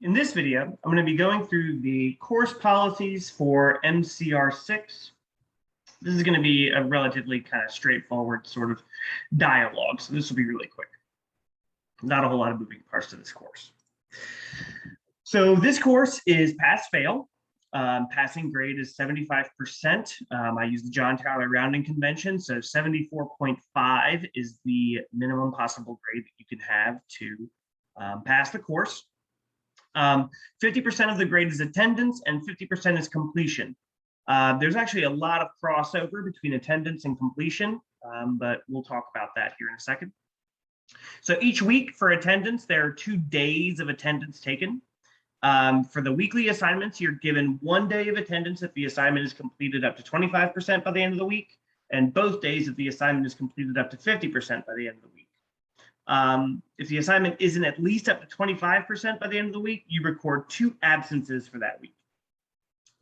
In this video, I'm going to be going through the course policies for MCR 6. This is going to be a relatively kind of straightforward sort of dialogue, so this will be really quick. Not a whole lot of moving parts to this course. So this course is pass-fail. Passing grade is 75%. I use the John Tyler rounding convention, so 74.5 is the minimum possible grade that you can have to pass the course. 50% of the grade is attendance and 50% is completion. There's actually a lot of crossover between attendance and completion, but we'll talk about that here in a second. So each week for attendance, there are 2 days of attendance taken. For the weekly assignments, you're given 1 day of attendance if the assignment is completed up to 25% by the end of the week, and both days if the assignment is completed up to 50% by the end of the week. If the assignment isn't at least up to 25% by the end of the week, you record 2 absences for that week.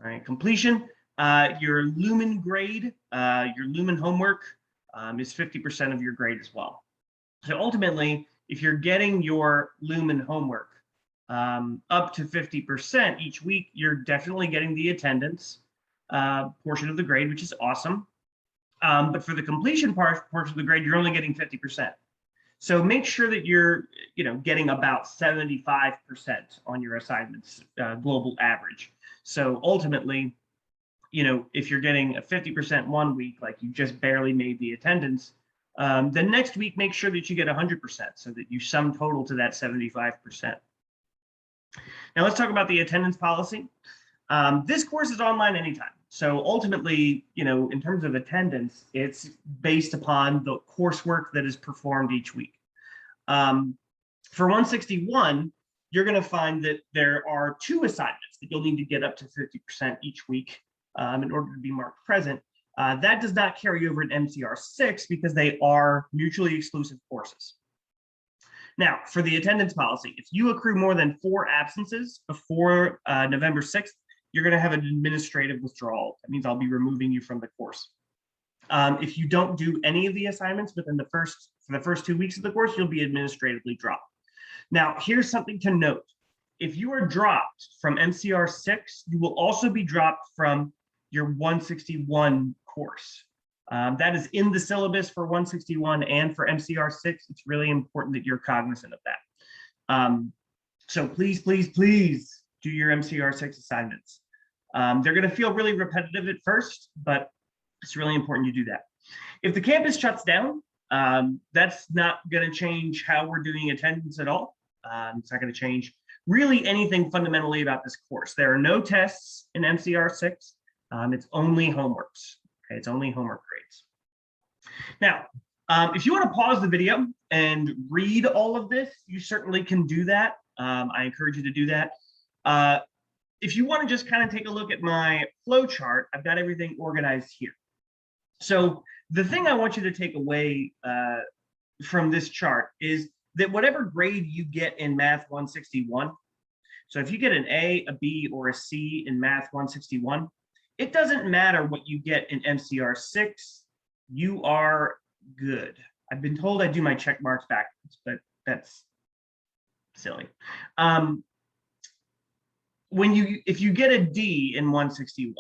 All right, completion, your Lumen grade, your Lumen homework is 50% of your grade as well. So ultimately, if you're getting your Lumen homework up to 50% each week, you're definitely getting the attendance portion of the grade, which is awesome. But for the completion portion of the grade, you're only getting 50%. So make sure that you're, getting about 75% on your assignments, global average. So ultimately, if you're getting a 50% one week, like you just barely made the attendance, the next week, make sure that you get 100% so that you sum total to that 75%. Now let's talk about the attendance policy. This course is online anytime. So ultimately, in terms of attendance, it's based upon the coursework that is performed each week. For 161, you're going to find that there are 2 assignments that you'll need to get up to 50% each week in order to be marked present. That does not carry over in MCR 6 because they are mutually exclusive courses. Now, for the attendance policy, if you accrue more than 4 absences before November 6th, you're going to have an administrative withdrawal. That means I'll be removing you from the course. If you don't do any of the assignments within the first 2 weeks of the course, you'll be administratively dropped. Now, here's something to note. If you are dropped from MCR 6, you will also be dropped from your 161 course. That is in the syllabus for 161 and for MCR 6. It's really important that you're cognizant of that. So please, please, please do your MCR 6 assignments. They're going to feel really repetitive at first, but it's really important you do that. If the campus shuts down, that's not going to change how we're doing attendance at all. It's not going to change really anything fundamentally about this course. There are no tests in MCR 6. It's only homeworks. Okay, it's only homework grades. Now, if you want to pause the video and read all of this, you certainly can do that. I encourage you to do that. If you want to just kind of take a look at my flow chart, I've got everything organized here. So the thing I want you to take away from this chart is that whatever grade you get in Math 161, so if you get an A, a B, or a C in Math 161, it doesn't matter what you get in MCR 6, you are good. I've been told I do my check marks backwards, but that's silly. If you get a D in 161,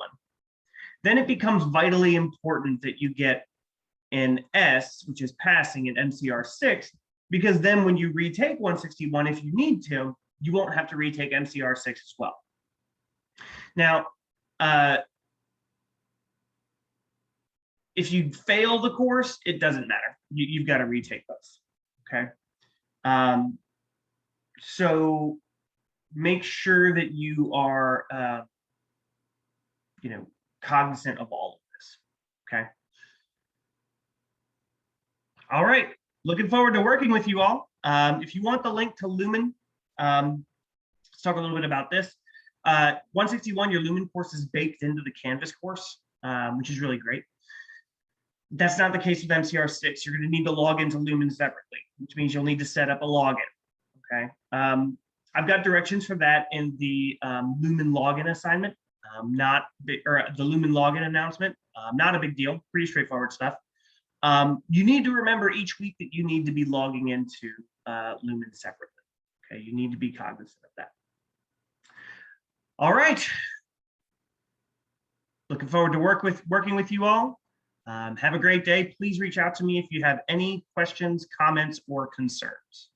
then it becomes vitally important that you get an S, which is passing in MCR 6, because then when you retake 161, if you need to, you won't have to retake MCR 6 as well. Now, if you fail the course, it doesn't matter. You've got to retake those, okay? So make sure that you are, cognizant of all of this, okay? All right, looking forward to working with you all. If you want the link to Lumen, let's talk a little bit about this. 161, your Lumen course is baked into the Canvas course, which is really great. That's not the case with MCR 6. You're going to need to log into Lumen separately, which means you'll need to set up a login, okay? I've got directions for that in the Lumen login assignment, the Lumen login announcement. Not a big deal, pretty straightforward stuff. You need to remember each week that you need to be logging into Lumen separately. Okay, you need to be cognizant of that. All right. Looking forward to working with you all. Have a great day. Please reach out to me if you have any questions, comments, or concerns.